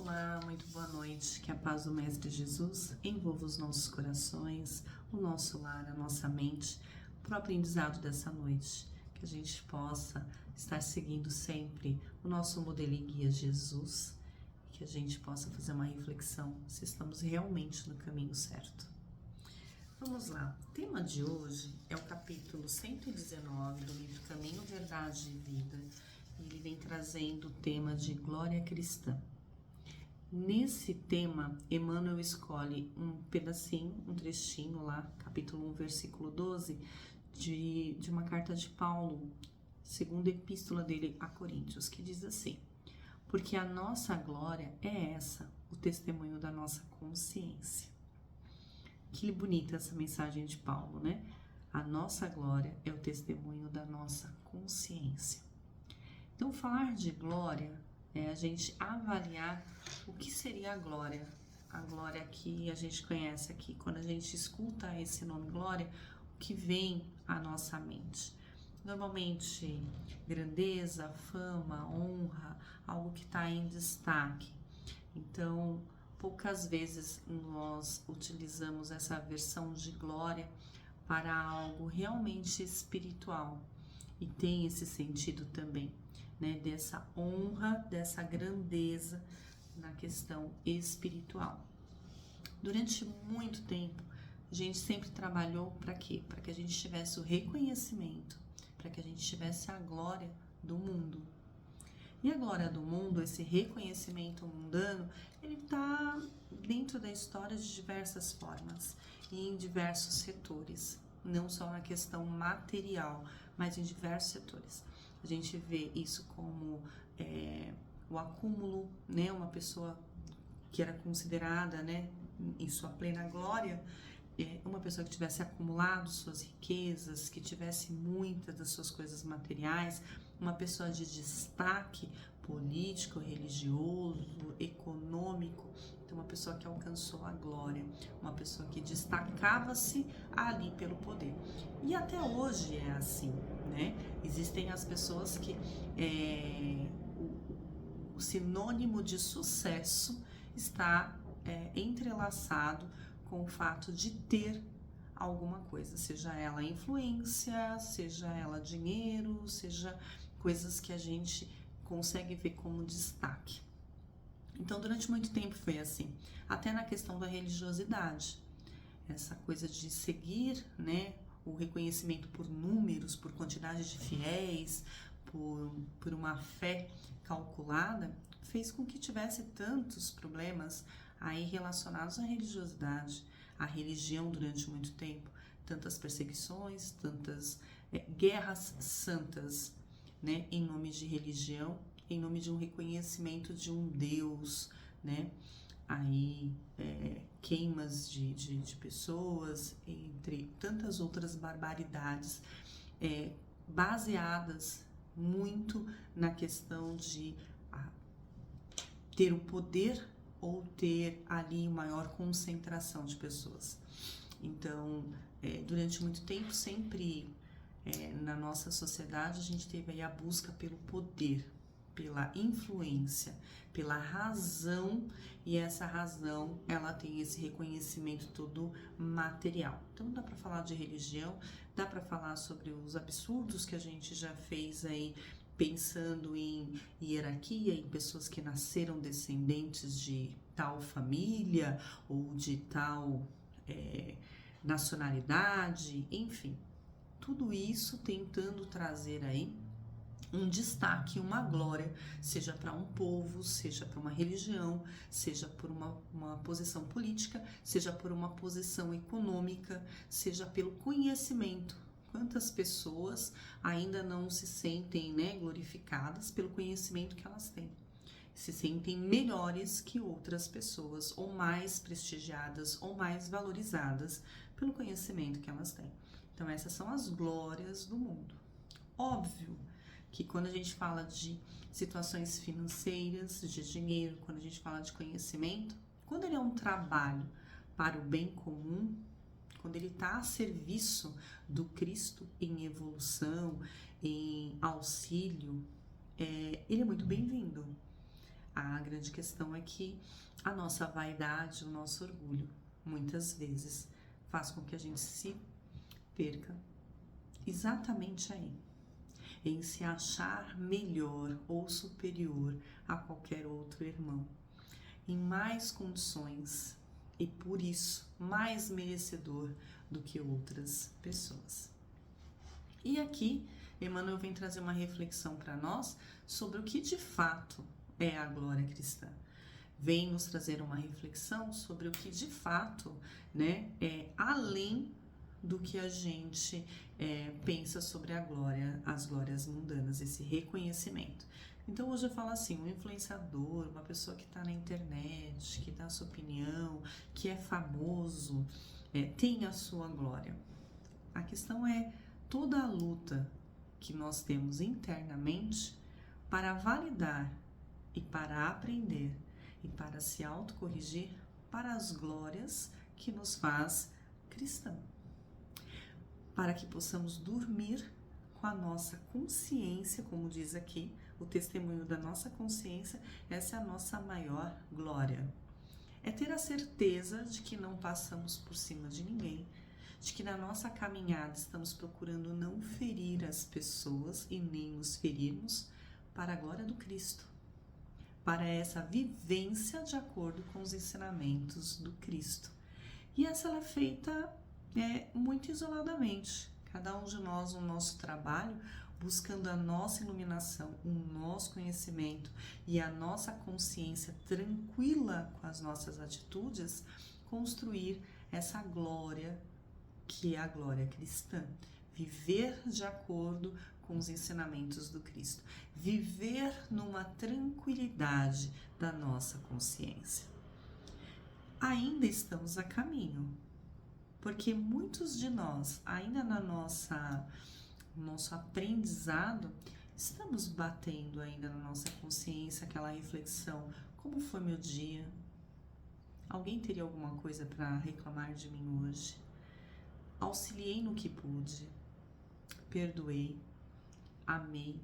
Olá, muito boa noite. Que a paz do Mestre Jesus envolva os nossos corações, o nosso lar, a nossa mente, para o aprendizado dessa noite. Que a gente possa estar seguindo sempre o nosso modelo e guia Jesus, e que a gente possa fazer uma reflexão se estamos realmente no caminho certo. Vamos lá. O tema de hoje é o capítulo 119 do livro Caminho, Verdade e Vida. E ele vem trazendo o tema de glória cristã. Nesse tema, Emmanuel escolhe um pedacinho, um trechinho lá, capítulo 1, versículo 12, de uma carta de Paulo, segunda epístola dele a Coríntios, que diz assim: porque a nossa glória é essa, o testemunho da nossa consciência. Que bonita essa mensagem de Paulo, né? A nossa glória é o testemunho da nossa consciência. Então, falar de glória é a gente avaliar o que seria a glória que a gente conhece aqui. Quando a gente escuta esse nome glória, o que vem à nossa mente? Normalmente, grandeza, fama, honra, algo que está em destaque. Então, poucas vezes nós utilizamos essa versão de glória para algo realmente espiritual, e tem esse sentido também, né, dessa honra, dessa grandeza na questão espiritual. Durante muito tempo, a gente sempre trabalhou para quê? Para que a gente tivesse o reconhecimento, para que a gente tivesse a glória do mundo. E a glória do mundo, esse reconhecimento mundano, ele está dentro da história de diversas formas e em diversos setores, não só na questão material, mas em diversos setores. A gente vê isso como o acúmulo, né? Uma pessoa que era considerada, né, em sua plena glória, uma pessoa que tivesse acumulado suas riquezas, que tivesse muitas das suas coisas materiais, uma pessoa de destaque político, religioso, econômico. Então, uma pessoa que alcançou a glória, uma pessoa que destacava-se ali pelo poder. E até hoje é assim, né? Existem as pessoas que o sinônimo de sucesso está entrelaçado com o fato de ter alguma coisa, seja ela influência, seja ela dinheiro, seja coisas que a gente consegue ver como destaque. Então, durante muito tempo foi assim, até na questão da religiosidade, essa coisa de seguir, né, o reconhecimento por números, por quantidade de fiéis, por uma fé calculada, fez com que tivesse tantos problemas aí relacionados à religiosidade, à religião durante muito tempo, tantas perseguições, tantas guerras santas, né, em nome de religião, em nome de um reconhecimento de um Deus, né, aí queimas de pessoas, entre tantas outras barbaridades, baseadas muito na questão de ter o poder ou ter ali maior concentração de pessoas. Então, durante muito tempo, sempre na nossa sociedade, a gente teve aí a busca pelo poder, pela influência, pela razão, e essa razão, ela tem esse reconhecimento todo material. Então, dá para falar de religião, dá para falar sobre os absurdos que a gente já fez aí, pensando em hierarquia, em pessoas que nasceram descendentes de tal família ou de tal nacionalidade, enfim, tudo isso tentando trazer aí um destaque, uma glória, seja para um povo, seja para uma religião, seja por uma posição política, seja por uma posição econômica, seja pelo conhecimento. Quantas pessoas ainda não se sentem, né, glorificadas pelo conhecimento que elas têm? Se sentem melhores que outras pessoas, ou mais prestigiadas, ou mais valorizadas pelo conhecimento que elas têm. Então, essas são as glórias do mundo. Óbvio que quando a gente fala de situações financeiras, de dinheiro, quando a gente fala de conhecimento, quando ele é um trabalho para o bem comum, quando ele está a serviço do Cristo em evolução, em auxílio, ele é muito bem-vindo. A grande questão é que a nossa vaidade, o nosso orgulho, muitas vezes faz com que a gente se perca exatamente aí, em se achar melhor ou superior a qualquer outro irmão, em mais condições e por isso mais merecedor do que outras pessoas. E aqui, Emmanuel vem trazer uma reflexão para nós sobre o que de fato é a glória cristã. Vem nos trazer uma reflexão sobre o que de fato, né, é além do que a gente pensa sobre a glória, as glórias mundanas, esse reconhecimento. Então hoje eu falo assim, um influenciador, uma pessoa que está na internet, que dá a sua opinião, que é famoso, tem a sua glória. A questão é toda a luta que nós temos internamente para validar e para aprender e para se autocorrigir para as glórias que nos faz cristão. Para que possamos dormir com a nossa consciência, como diz aqui, o testemunho da nossa consciência, essa é a nossa maior glória. É ter a certeza de que não passamos por cima de ninguém, de que na nossa caminhada estamos procurando não ferir as pessoas e nem nos ferirmos para a glória do Cristo, para essa vivência de acordo com os ensinamentos do Cristo. E essa ela é feita muito isoladamente, cada um de nós no nosso trabalho, buscando a nossa iluminação, o nosso conhecimento e a nossa consciência tranquila com as nossas atitudes, construir essa glória que é a glória cristã. Viver de acordo com os ensinamentos do Cristo. Viver numa tranquilidade da nossa consciência. Ainda estamos a caminho, porque muitos de nós, ainda no nosso aprendizado, estamos batendo ainda na nossa consciência aquela reflexão: como foi meu dia? Alguém teria alguma coisa para reclamar de mim hoje? Auxiliei no que pude, perdoei, amei.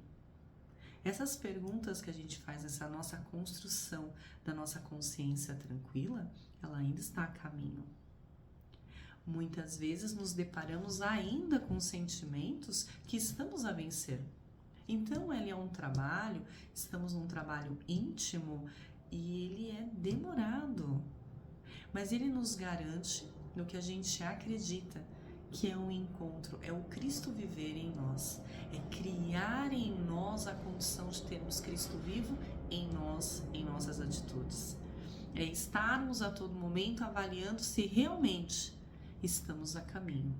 Essas perguntas que a gente faz, essa nossa construção da nossa consciência tranquila, ela ainda está a caminho. Muitas vezes nos deparamos ainda com sentimentos que estamos a vencer. Então ele é um trabalho, estamos num trabalho íntimo e ele é demorado. Mas ele nos garante no que a gente acredita, que é um encontro, é o Cristo viver em nós, é criar em nós a condição de termos Cristo vivo em nós, em nossas atitudes. É estarmos a todo momento avaliando se realmente estamos a caminho.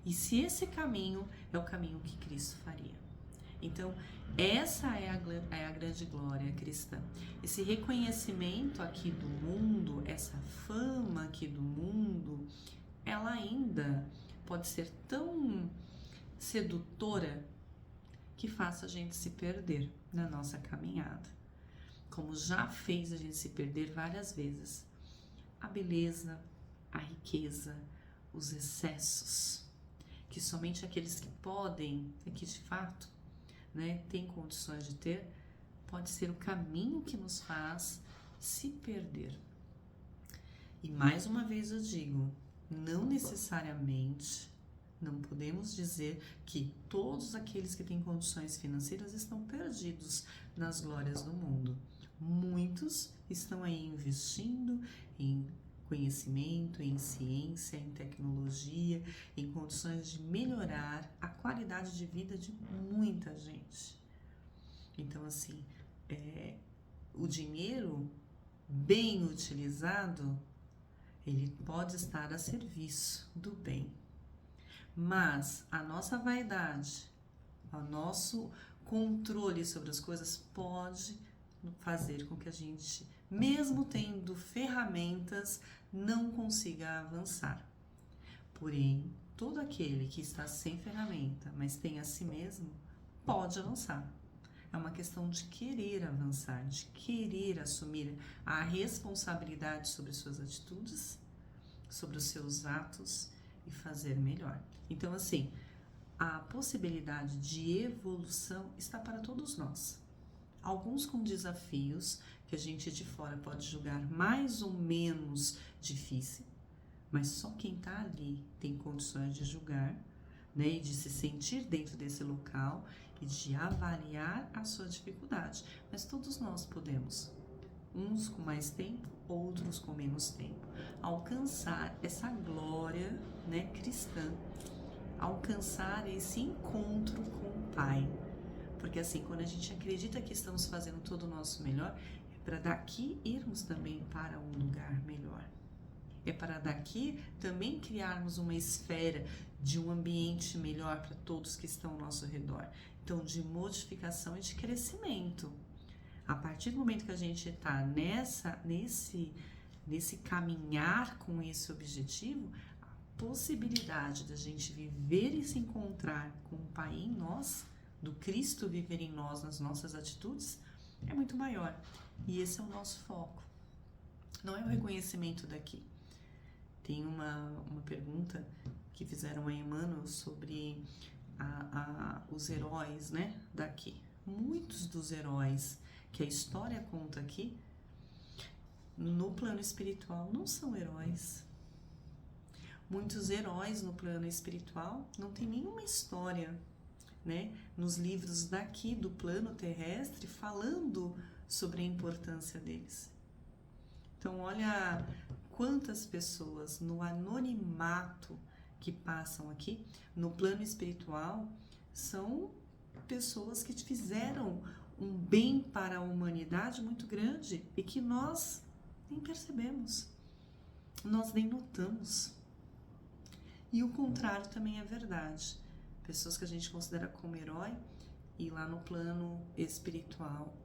E se esse caminho é o caminho que Cristo faria. Então, essa é a grande glória cristã. Esse reconhecimento aqui do mundo, essa fama aqui do mundo, ela ainda pode ser tão sedutora que faça a gente se perder na nossa caminhada, como já fez a gente se perder várias vezes. A beleza, a riqueza, os excessos, que somente aqueles que podem, que de fato, têm condições de ter, pode ser o caminho que nos faz se perder. E mais uma vez eu digo, não necessariamente, não podemos dizer que todos aqueles que têm condições financeiras estão perdidos nas glórias do mundo. Muitos estão aí investindo em conhecimento, em ciência, em tecnologia, em condições de melhorar a qualidade de vida de muita gente. Então, assim, o dinheiro bem utilizado, ele pode estar a serviço do bem. Mas a nossa vaidade, o nosso controle sobre as coisas pode fazer com que a gente, mesmo tendo ferramentas, não consiga avançar. Porém, todo aquele que está sem ferramenta, mas tem a si mesmo, pode avançar. É uma questão de querer avançar, de querer assumir a responsabilidade sobre suas atitudes, sobre os seus atos e fazer melhor. Então, assim, a possibilidade de evolução está para todos nós. alguns com desafios que a gente de fora pode julgar mais ou menos difícil, mas só quem está ali tem condições de julgar, né, e de se sentir dentro desse local e de avaliar a sua dificuldade. Mas todos nós podemos, uns com mais tempo, outros com menos tempo, alcançar essa glória, né, cristã, alcançar esse encontro com o Pai. Porque assim, quando a gente acredita que estamos fazendo todo o nosso melhor, é para daqui irmos também para um lugar melhor. É para daqui também criarmos uma esfera de um ambiente melhor para todos que estão ao nosso redor. Então, de modificação e de crescimento. A partir do momento que a gente está nesse caminhar com esse objetivo, a possibilidade da gente viver e se encontrar com o Pai em nós, do Cristo viver em nós, nas nossas atitudes, é muito maior. E esse é o nosso foco. Não é o reconhecimento daqui. Tem uma pergunta que fizeram a Emmanuel sobre os heróis, né, daqui. Muitos dos heróis que a história conta aqui, no plano espiritual, não são heróis. Muitos heróis no plano espiritual não tem nenhuma história, né, nos livros daqui do plano terrestre falando sobre a importância deles. Então, olha quantas pessoas no anonimato que passam aqui, no plano espiritual, são pessoas que fizeram um bem para a humanidade muito grande e que nós nem percebemos, nós nem notamos. E o contrário também é verdade. Pessoas que a gente considera como herói e lá no plano espiritual,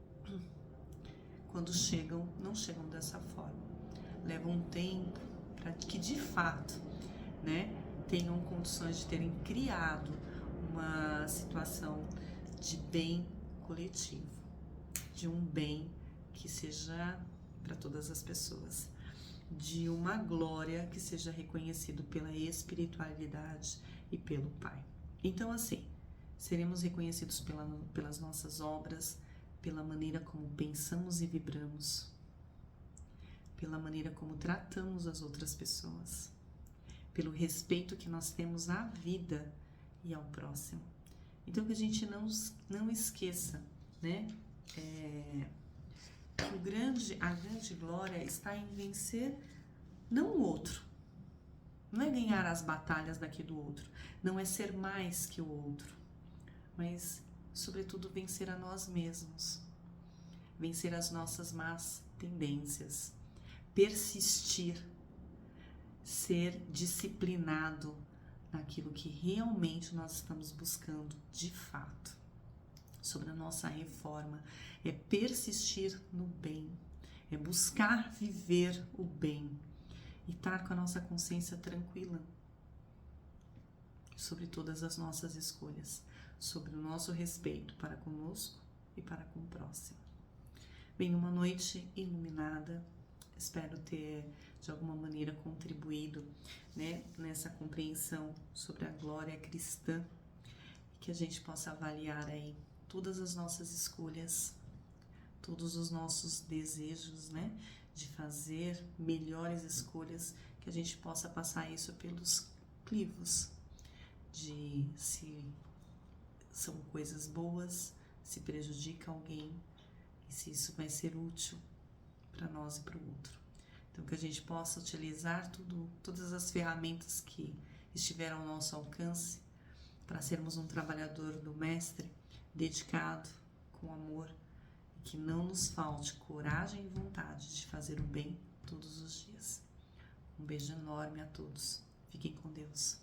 quando chegam, não chegam dessa forma. Levam um tempo para que de fato, né, tenham condições de terem criado uma situação de bem coletivo, de um bem que seja para todas as pessoas, de uma glória que seja reconhecido pela espiritualidade e pelo Pai. Então, assim, seremos reconhecidos pelas nossas obras, pela maneira como pensamos e vibramos, pela maneira como tratamos as outras pessoas, pelo respeito que nós temos à vida e ao próximo. Então, que a gente não esqueça, né, que a grande glória está em vencer não o outro, não é ganhar as batalhas daqui do outro, não é ser mais que o outro, mas, sobretudo, vencer a nós mesmos, vencer as nossas más tendências, persistir, ser disciplinado naquilo que realmente nós estamos buscando de fato. Sobre a nossa reforma, é persistir no bem, é buscar viver o bem e estar com a nossa consciência tranquila sobre todas as nossas escolhas, sobre o nosso respeito para conosco e para com o próximo. Bem, uma noite iluminada. Espero ter, de alguma maneira, contribuído, né, nessa compreensão sobre a glória cristã, que a gente possa avaliar aí todas as nossas escolhas, todos os nossos desejos, né, de fazer melhores escolhas, que a gente possa passar isso pelos crivos de se são coisas boas, se prejudica alguém e se isso vai ser útil para nós e para o outro. Então, que a gente possa utilizar todas as ferramentas que estiveram ao nosso alcance para sermos um trabalhador do Mestre, dedicado, com amor, e que não nos falte coragem e vontade de fazer o bem todos os dias. Um beijo enorme a todos. Fiquem com Deus.